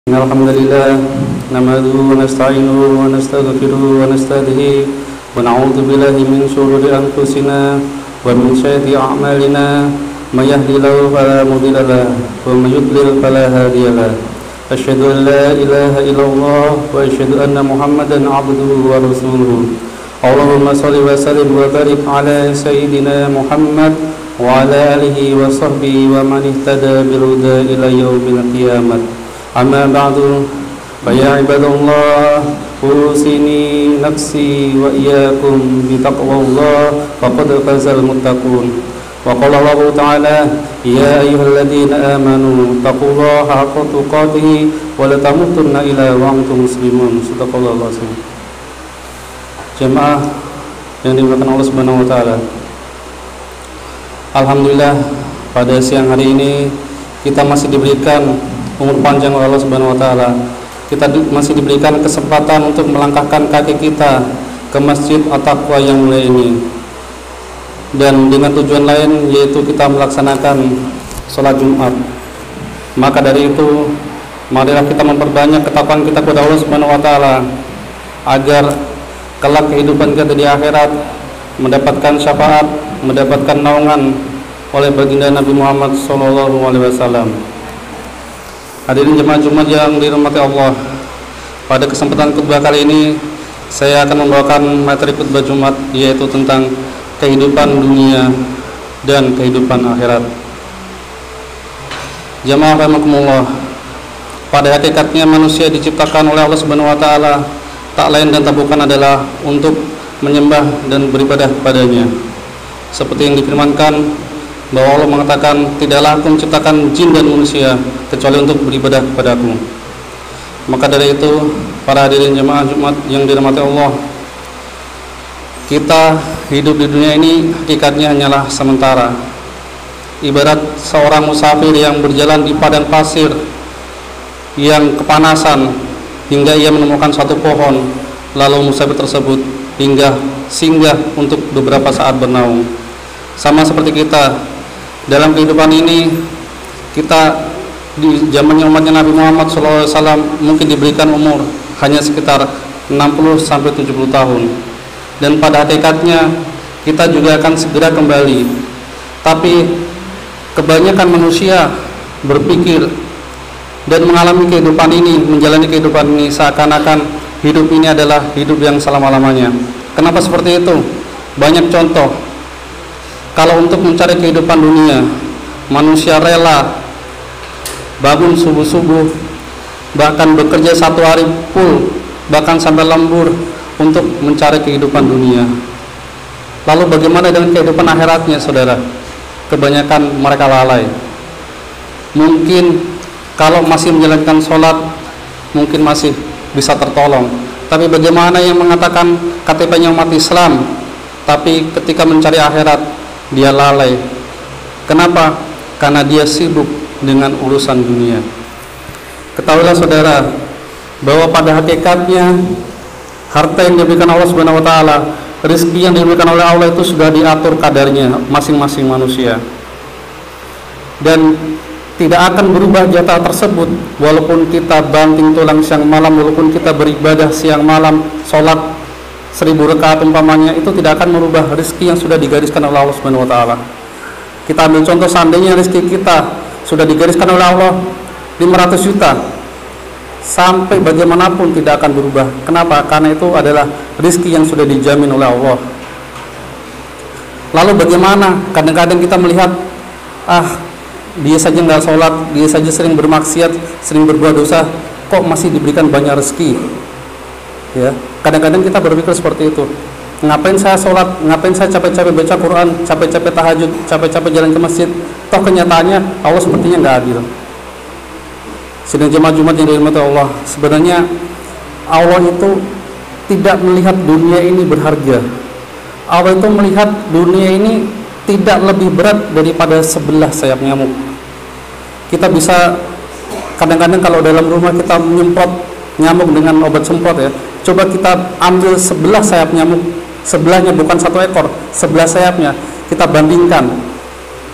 Alhamdulillah nahmaduhu wa nasta'inuhu wa nastaghfiruhu wa nastahdihi wa na'udzu billahi min shururi anfusina wa min sayyiati a'malina may yahdihillahu fala mudilla lahu wa may yudlil fala hadiya lahu asyhadu an la ilaha illallah wa asyhadu anna Muhammadan 'abduhu wa rasuluhu. Allahumma shalli wa sallim wa barik ala sayyidina Muhammad wa ala alihi wa sahbihi wa man ihtada bil huda ila yaumil qiyamah. Amma ba'du, ya ibadallah, usini nafsi wa iyyakum bi taqwallah faqad fazal muttaqun. Wa qala Allah ta'ala, ya ayyuhalladzina amanu taqullaha haqqa tuqatih wa la tamutunna illa wa antum muslimun. Shadaqallahu al-azim. Jemaah yang dimuliakan Allah Subhanahu wa taala. Alhamdulillah, pada siang hari ini kita masih diberikan umur panjang oleh Allah Subhanahu wa taala. Kita masih diberikan kesempatan untuk melangkahkan kaki kita ke Masjid At-Taqwa yang mulia ini. Dan dengan tujuan lain yaitu kita melaksanakan sholat Jumat. Maka dari itu, marilah kita memperbanyak ketakwaan kita kepada Allah Subhanahu wa taala agar kelak kehidupan kita di akhirat mendapatkan syafaat, mendapatkan naungan oleh baginda Nabi Muhammad SAW. Hadirin jemaah Jumat yang dirahmati Allah, pada kesempatan khutbah kali ini saya akan membawakan materi khutbah Jumat, yaitu tentang kehidupan dunia dan kehidupan akhirat. Jemaah rahimakumullah, pada hakikatnya manusia diciptakan oleh Allah Subhanahu wa taala tak lain dan tak bukan adalah untuk menyembah dan beribadah kepadanya. Seperti yang difirmankan bahwa Allah mengatakan, tidaklah aku menciptakan jin dan manusia kecuali untuk beribadah kepadaku. Maka dari itu, para hadirin jemaah Jumat yang dirahmati Allah, kita hidup di dunia ini hakikatnya hanyalah sementara. Ibarat seorang musafir yang berjalan di padang pasir yang kepanasan hingga ia menemukan satu pohon, lalu musafir tersebut hingga singgah untuk beberapa saat bernaung. Sama seperti kita dalam kehidupan ini, kita di zamannya umatnya Nabi Muhammad SAW mungkin diberikan umur hanya sekitar 60-70 tahun, dan pada hakikatnya kita juga akan segera kembali. Tapi kebanyakan manusia berpikir dan mengalami kehidupan ini, menjalani kehidupan ini seakan-akan hidup ini adalah hidup yang selama-lamanya. Kenapa seperti itu? Banyak contoh. Kalau untuk mencari kehidupan dunia, manusia rela bangun subuh-subuh, bahkan bekerja satu hari full, bahkan sampai lembur untuk mencari kehidupan dunia. Lalu bagaimana dengan kehidupan akhiratnya, saudara? Kebanyakan mereka lalai. Mungkin kalau masih menjalankan sholat, mungkin masih bisa tertolong. Tapi bagaimana yang mengatakan KTP-nya umat Islam, tapi ketika mencari akhirat dia lalai? Kenapa? Karena dia sibuk dengan urusan dunia. Ketahuilah saudara, bahwa pada hakikatnya harta yang diberikan Allah Subhanahu wa taala, rezeki yang diberikan oleh Allah itu sudah diatur kadarnya masing-masing manusia. Dan tidak akan berubah jatah tersebut walaupun kita banting tulang siang malam, walaupun kita beribadah siang malam, sholat 1000 rakaat umpamanya, itu tidak akan merubah rezeki yang sudah digariskan oleh Allah Subhanahu wa taala. Kita ambil contoh, seandainya rezeki kita sudah digariskan oleh Allah 500 juta, sampai bagaimanapun tidak akan berubah. Kenapa? Karena itu adalah rezeki yang sudah dijamin oleh Allah. Lalu bagaimana? Kadang-kadang kita melihat, dia saja nggak sholat, dia saja sering bermaksiat, sering berbuat dosa, kok masih diberikan banyak rezeki? Ya, kadang-kadang kita berpikir seperti itu. Ngapain saya sholat, ngapain saya capek-capek baca Quran, capek-capek tahajud, capek-capek jalan ke masjid, toh kenyataannya Allah sepertinya nggak adil. Sidang jemaah Jumat yang dirahmati Allah, sebenarnya Allah itu tidak melihat dunia ini berharga. Allah itu melihat dunia ini tidak lebih berat daripada 11 sayap nyamuk. Kita bisa kadang-kadang kalau dalam rumah kita menyemprot nyamuk dengan obat semprot, ya, coba kita ambil 11 sayap nyamuk, sebelahnya bukan 1 ekor, 11 sayapnya, kita bandingkan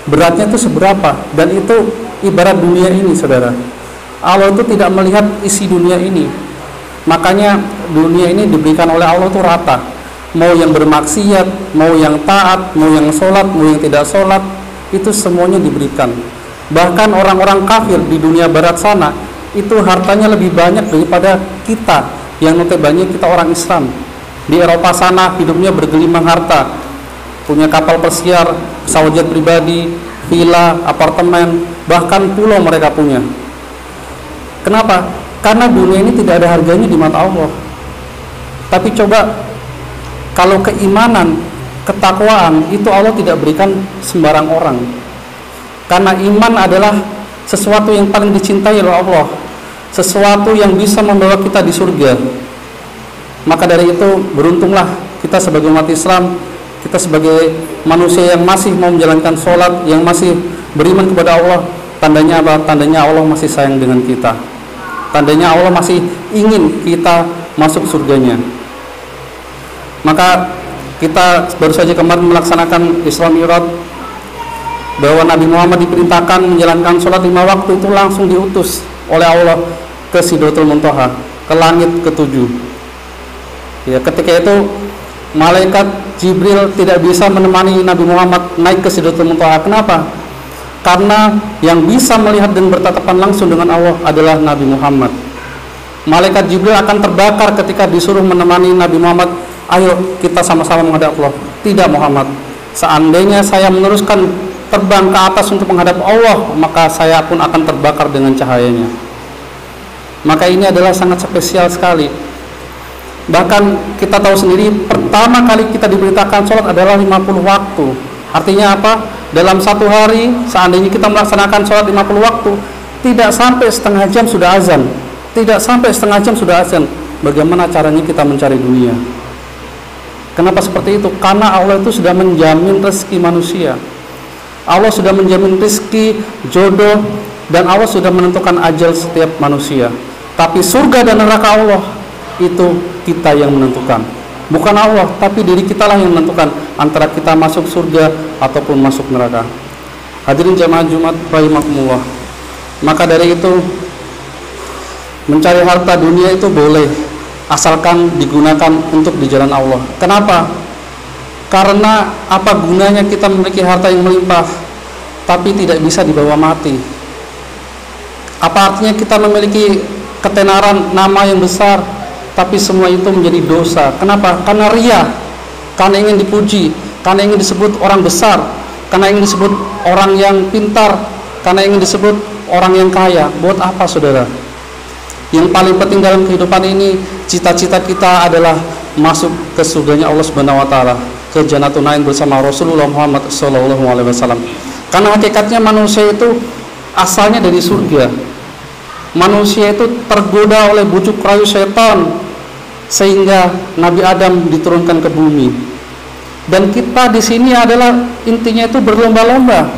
beratnya itu seberapa. Dan itu ibarat dunia ini, saudara. Allah itu tidak melihat isi dunia ini. Makanya dunia ini diberikan oleh Allah itu rata. Mau yang bermaksiat, mau yang taat, mau yang sholat, mau yang tidak sholat, itu semuanya diberikan. Bahkan orang-orang kafir di dunia barat sana itu hartanya lebih banyak daripada kita yang notabene kita orang Islam. Di Eropa sana hidupnya bergelimang harta, punya kapal pesiar, pesawat jet pribadi, villa, apartemen, bahkan pulau mereka punya. Kenapa? Karena dunia ini tidak ada harganya di mata Allah. Tapi coba kalau keimanan, ketakwaan itu Allah tidak berikan sembarang orang. Karena iman adalah sesuatu yang paling dicintai oleh Allah, sesuatu yang bisa membawa kita di surga. Maka dari itu beruntunglah kita sebagai umat Islam, kita sebagai manusia yang masih mau menjalankan sholat, yang masih beriman kepada Allah. Tandanya apa? Tandanya Allah masih sayang dengan kita. Tandanya Allah masih ingin kita masuk surganya. Maka kita baru saja kemarin melaksanakan Isra Mi'raj, bahwa Nabi Muhammad diperintahkan menjalankan sholat 5 waktu itu langsung diutus oleh Allah ke Sidratul Muntaha, ke langit ke-7. Ya, ketika itu malaikat Jibril tidak bisa menemani Nabi Muhammad naik ke Sidratul Muntaha. Kenapa? Karena yang bisa melihat dan bertatapan langsung dengan Allah adalah Nabi Muhammad. Malaikat Jibril akan terbakar ketika disuruh menemani Nabi Muhammad. Ayo kita sama-sama menghadap Allah. Tidak Muhammad, seandainya saya meneruskan terbang ke atas untuk menghadap Allah, maka saya pun akan terbakar dengan cahayanya. Maka ini adalah sangat spesial sekali. Bahkan kita tahu sendiri, pertama kali kita diberitakan sholat adalah 50 waktu. Artinya apa? Dalam satu hari, seandainya kita melaksanakan sholat 50 waktu, tidak sampai setengah jam sudah azan. Tidak sampai setengah jam sudah azan. Bagaimana caranya kita mencari dunia? Kenapa seperti itu? Karena Allah itu sudah menjamin rezeki manusia. Allah sudah menjamin rezeki, jodoh, dan Allah sudah menentukan ajal setiap manusia. Tapi surga dan neraka Allah itu kita yang menentukan. Bukan Allah, tapi diri kita lah yang menentukan antara kita masuk surga ataupun masuk neraka. Hadirin jamaah Jumat rahimakumullah. Maka dari itu mencari harta dunia itu boleh, asalkan digunakan untuk di jalan Allah. Kenapa? Karena apa gunanya kita memiliki harta yang melimpah tapi tidak bisa dibawa mati? Apa artinya kita memiliki ketenaran, nama yang besar, tapi semua itu menjadi dosa? Kenapa? Karena ria, karena ingin dipuji, karena ingin disebut orang besar, karena ingin disebut orang yang pintar, karena ingin disebut orang yang kaya. Buat apa saudara? Yang paling penting dalam kehidupan ini, cita-cita kita adalah masuk ke surganya Allah Subhanahu wa taala, ke Jannatul Naim bersama Rasulullah Muhammad sallallahu alaihi wasallam. Karena hakikatnya manusia itu asalnya dari surga. Manusia itu tergoda oleh bujuk rayu setan sehingga Nabi Adam diturunkan ke bumi. Dan kita di sini adalah intinya itu berlomba-lomba.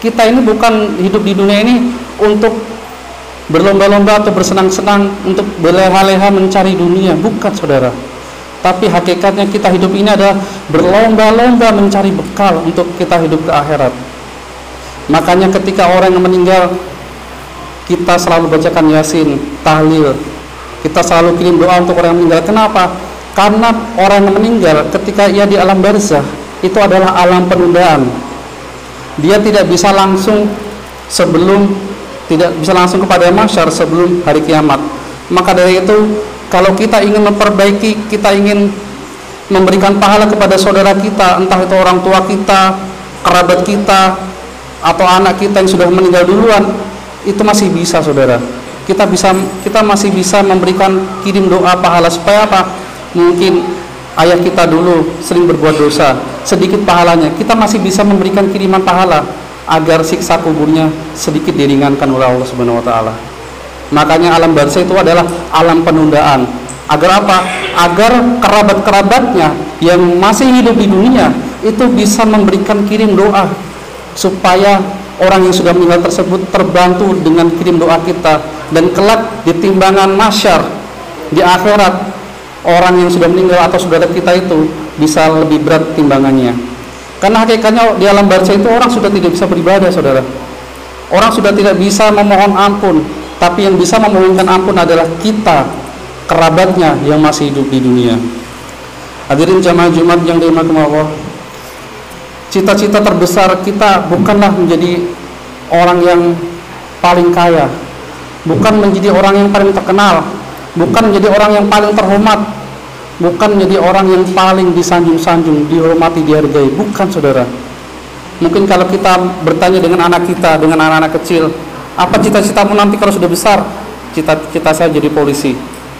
Kita ini bukan hidup di dunia ini untuk berlomba-lomba atau bersenang-senang, untuk berleha-leha mencari dunia, bukan saudara. Tapi hakikatnya kita hidup ini adalah berlomba-lomba mencari bekal untuk kita hidup ke akhirat. Makanya ketika orang yang meninggal, kita selalu bacakan Yasin, tahlil, kita selalu kirim doa untuk orang yang meninggal. Kenapa? Karena orang yang meninggal ketika ia di alam barzah itu adalah alam penundaan. Dia tidak bisa langsung kepada mahsyar sebelum hari kiamat. Maka dari itu, kalau kita ingin memperbaiki, kita ingin memberikan pahala kepada saudara kita, entah itu orang tua kita, kerabat kita, atau anak kita yang sudah meninggal duluan, itu masih bisa saudara. Kita masih bisa memberikan kirim doa pahala. Supaya apa? Mungkin ayah kita dulu sering berbuat dosa, sedikit pahalanya, kita masih bisa memberikan kiriman pahala agar siksa kuburnya sedikit diringankan oleh Allah Subhanahu wa taala. Makanya alam barzah itu adalah alam penundaan. Agar apa? Agar kerabat-kerabatnya yang masih hidup di dunia itu bisa memberikan kirim doa, supaya orang yang sudah meninggal tersebut terbantu dengan kirim doa kita. Dan kelak di timbangan mahsyar di akhirat, orang yang sudah meninggal atau saudara kita itu bisa lebih berat timbangannya. Karena hakikatnya di alam barzah itu orang sudah tidak bisa beribadah saudara. Orang sudah tidak bisa memohon ampun. Tapi yang bisa memohonkan ampun adalah kita, kerabatnya yang masih hidup di dunia. Hadirin jamaah Jumat yang dirahmati Allah, cita-cita terbesar kita bukanlah menjadi orang yang paling kaya, bukan menjadi orang yang paling terkenal, bukan menjadi orang yang paling terhormat, bukan menjadi orang yang paling disanjung-sanjung, dihormati, dihargai. Bukan, saudara. Mungkin kalau kita bertanya dengan anak kita, dengan anak-anak kecil, apa cita-citamu nanti kalau sudah besar? Cita-cita saya jadi polisi,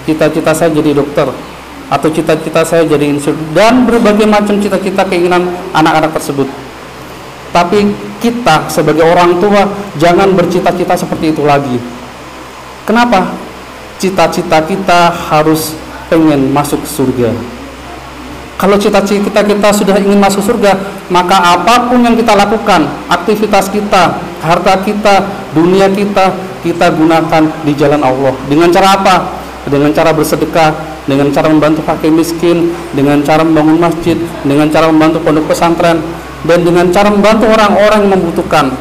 cita-cita saya jadi dokter, atau cita-cita saya jadi insinyur, dan berbagai macam cita-cita keinginan anak-anak tersebut. Tapi kita sebagai orang tua jangan bercita-cita seperti itu lagi. Kenapa? Cita-cita kita harus pengen masuk surga. Kalau cita-cita kita sudah ingin masuk surga, maka apapun yang kita lakukan, aktivitas kita, harta kita, dunia kita, kita gunakan di jalan Allah. Dengan cara apa? Dengan cara bersedekah, dengan cara membantu fakir miskin, dengan cara membangun masjid, dengan cara membantu pondok pesantren, dan dengan cara membantu orang-orang yang membutuhkan.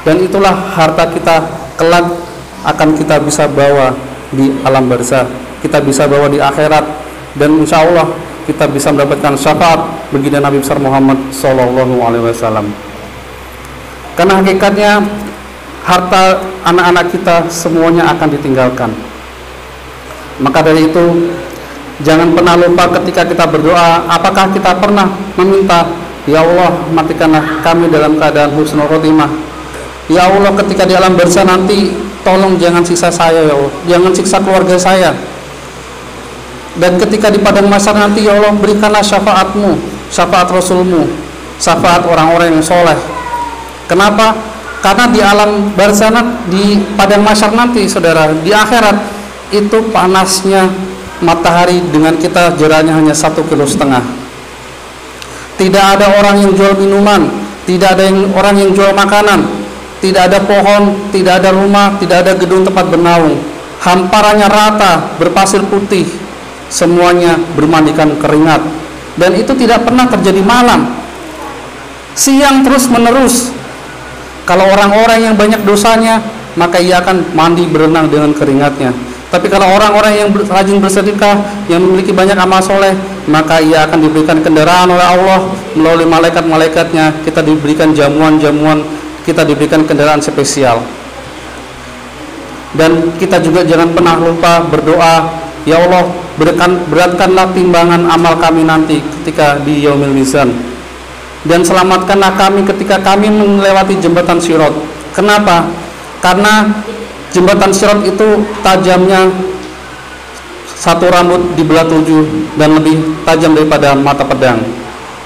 Dan itulah harta kita kelak akan kita bisa bawa di alam barzah, kita bisa bawa di akhirat, dan insya Allah kita bisa mendapatkan syafaat baginda Nabi besar Muhammad SAW. Karena hakikatnya harta anak-anak kita semuanya akan ditinggalkan. Maka dari itu jangan pernah lupa ketika kita berdoa, apakah kita pernah meminta, ya Allah matikanlah kami dalam keadaan husnul khotimah. Ya Allah, ketika di alam barzah nanti tolong jangan siksa saya ya Allah, jangan siksa keluarga saya. Dan ketika di padang mahsyar nanti, ya Allah berikanlah syafaatmu, syafaat Rasulmu, syafaat orang-orang yang soleh. Kenapa? Karena di alam barzah, di padang mahsyar nanti, saudara, di akhirat itu panasnya matahari dengan kita jaraknya hanya 1,5 kilo. Tidak ada orang yang jual minuman, tidak ada orang yang jual makanan, tidak ada pohon, tidak ada rumah, tidak ada gedung tempat bernaung. Hamparannya rata, berpasir putih, semuanya bermandikan keringat. Dan itu tidak pernah terjadi malam, siang terus menerus. Kalau orang-orang yang banyak dosanya, maka ia akan mandi berenang dengan keringatnya. Tapi kalau orang-orang yang rajin bersedekah, yang memiliki banyak amal soleh, maka ia akan diberikan kendaraan oleh Allah melalui malaikat-malaikatnya. Kita diberikan jamuan-jamuan, kita diberikan kendaraan spesial. Dan kita juga jangan pernah lupa berdoa, ya Allah beratkanlah timbangan amal kami nanti ketika di Yaumil Mizan, dan selamatkanlah kami ketika kami melewati jembatan Sirat. Kenapa? Karena jembatan Sirat itu tajamnya satu rambut dibelah 7 dan lebih tajam daripada mata pedang.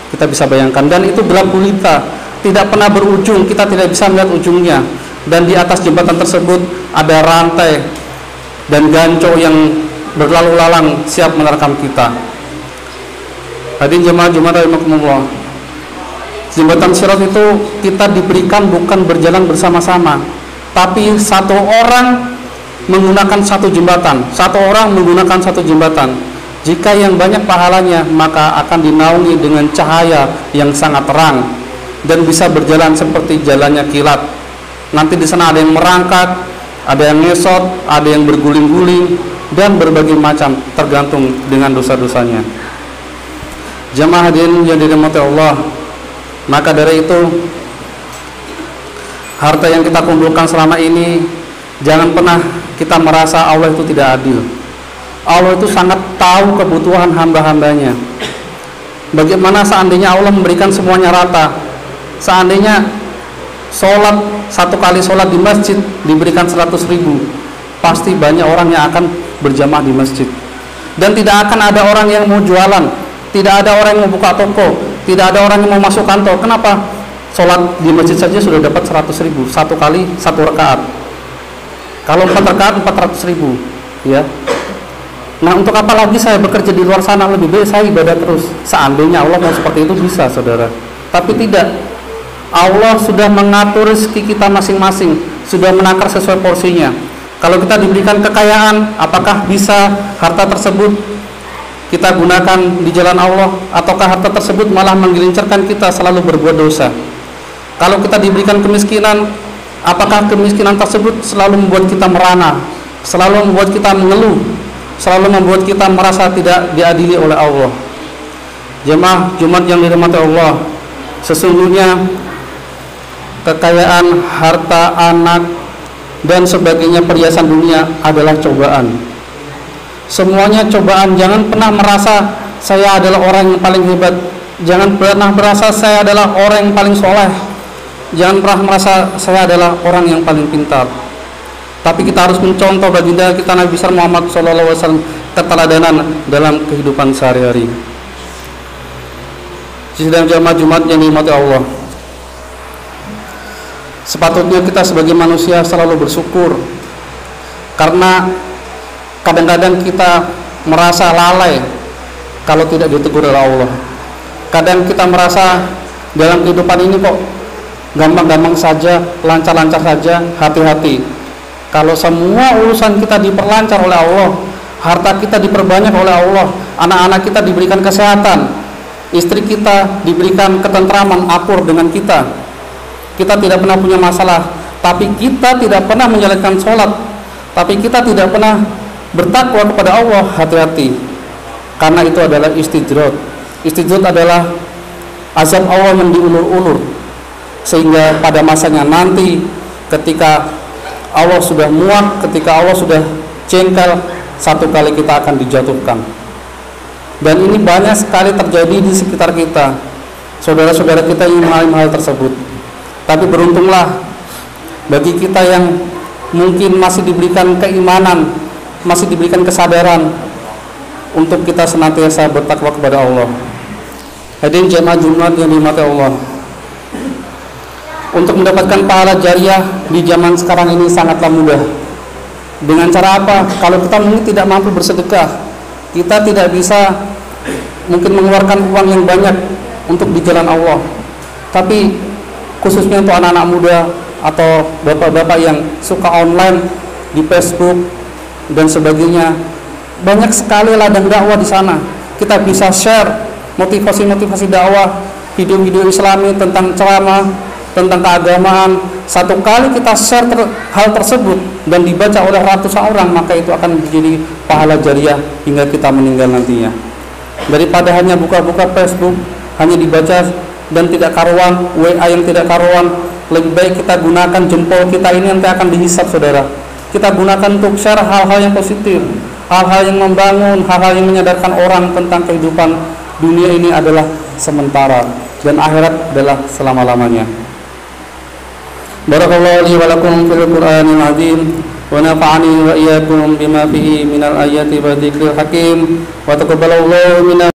Kita bisa bayangkan, dan itu gelap gulita, tidak pernah berujung, kita tidak bisa melihat ujungnya. Dan di atas jembatan tersebut ada rantai dan ganco yang berlalu lalang siap menerkam kita. Hadirin jemaah Jumat rahimakumullah, jembatan Sirat itu kita diberikan bukan berjalan bersama-sama, tapi satu orang menggunakan satu jembatan, satu orang menggunakan satu jembatan. Jika yang banyak pahalanya, maka akan dinaungi dengan cahaya yang sangat terang dan bisa berjalan seperti jalannya kilat. Nanti di sana ada yang merangkak, ada yang ngesot, ada yang berguling-guling, dan berbagai macam tergantung dengan dosa-dosanya. Jamaah hadirin yang dirahmati Allah, maka dari itu harta yang kita kumpulkan selama ini, jangan pernah kita merasa Allah itu tidak adil. Allah itu sangat tahu kebutuhan hamba-hambanya. Bagaimana seandainya Allah memberikan semuanya rata? Seandainya sholat, satu kali sholat di masjid diberikan 100.000, pasti banyak orang yang akan berjamaah di masjid. Dan tidak akan ada orang yang mau jualan, tidak ada orang yang mau buka toko, tidak ada orang yang mau masuk kantor. Kenapa? Sholat di masjid saja sudah dapat 100.000 satu kali satu rakaat. Kalau 4 rakaat 400.000, ya. Nah, untuk apa lagi saya bekerja di luar sana? Lebih baik saya ibadah terus. Seandainya Allah mau seperti itu bisa, saudara. Tapi tidak. Allah sudah mengatur rezeki kita masing-masing, sudah menakar sesuai porsinya. Kalau kita diberikan kekayaan, apakah bisa harta tersebut kita gunakan di jalan Allah, ataukah harta tersebut malah menggelincirkan kita selalu berbuat dosa? Kalau kita diberikan kemiskinan, Apakah kemiskinan tersebut selalu membuat kita merana, selalu membuat kita mengeluh, selalu membuat kita merasa tidak diadili oleh Allah? Jemaah Jumat yang dirahmati Allah, sesungguhnya kekayaan, harta, anak, dan sebagainya perhiasan dunia adalah cobaan. Semuanya cobaan. Jangan pernah merasa saya adalah orang yang paling hebat. Jangan pernah merasa saya adalah orang yang paling soleh. Jangan pernah merasa saya adalah orang yang paling pintar. Tapi kita harus mencontoh baginda kita Nabi besar Muhammad SAW, keteladanan dalam kehidupan sehari-hari. Sidang jamaah Jumat yang dirahmati Allah, sepatutnya kita sebagai manusia selalu bersyukur, karena kadang-kadang kita merasa lalai kalau tidak ditegur oleh Allah. Kadang kita merasa dalam kehidupan ini kok gampang-gampang saja, lancar-lancar saja. Hati-hati, kalau semua urusan kita diperlancar oleh Allah, harta kita diperbanyak oleh Allah, anak-anak kita diberikan kesehatan, istri kita diberikan ketentraman, akur dengan kita tidak pernah punya masalah, tapi kita tidak pernah menjalankan sholat, tapi kita tidak pernah bertakwa kepada Allah, hati-hati, karena itu adalah istijrad. Istijrad adalah azab Allah yang diulur-ulur, sehingga pada masanya nanti ketika Allah sudah muak, ketika Allah sudah jengkel, satu kali kita akan dijatuhkan. Dan ini banyak sekali terjadi di sekitar kita, saudara-saudara kita yang mengalami hal tersebut. Tapi beruntunglah bagi kita yang mungkin masih diberikan keimanan, masih diberikan kesadaran untuk kita senantiasa bertakwa kepada Allah. Hadirin jemaah Jumat yang dirahmati Allah, untuk mendapatkan pahala jariah di zaman sekarang ini sangatlah mudah. Dengan cara apa? Kalau kita mungkin tidak mampu bersedekah, kita tidak bisa mungkin mengeluarkan uang yang banyak untuk di jalan Allah, tapi khususnya untuk anak-anak muda atau bapak-bapak yang suka online di Facebook dan sebagainya, banyak sekali ladang dakwah di sana. Kita bisa share motivasi-motivasi dakwah, video-video Islami tentang ceramah, tentang keagamaan. Satu kali kita share hal tersebut dan dibaca oleh ratusan orang, maka itu akan menjadi pahala jariah hingga kita meninggal nantinya. Daripada hanya buka-buka Facebook, hanya dibaca dan tidak karuan, WA yang tidak karuan, lebih baik kita gunakan jempol kita ini nanti akan dihisap, saudara. Kita gunakan untuk share hal-hal yang positif, hal-hal yang membangun, hal-hal yang menyadarkan orang tentang kehidupan dunia ini adalah sementara dan akhirat adalah selama-lamanya. Barakallahu li wa lakum fil Qur'anil azim wa nafa'ani wa iyyakum bima fihi minal ayati wa dzikril hakim wa taqabbalallahu minna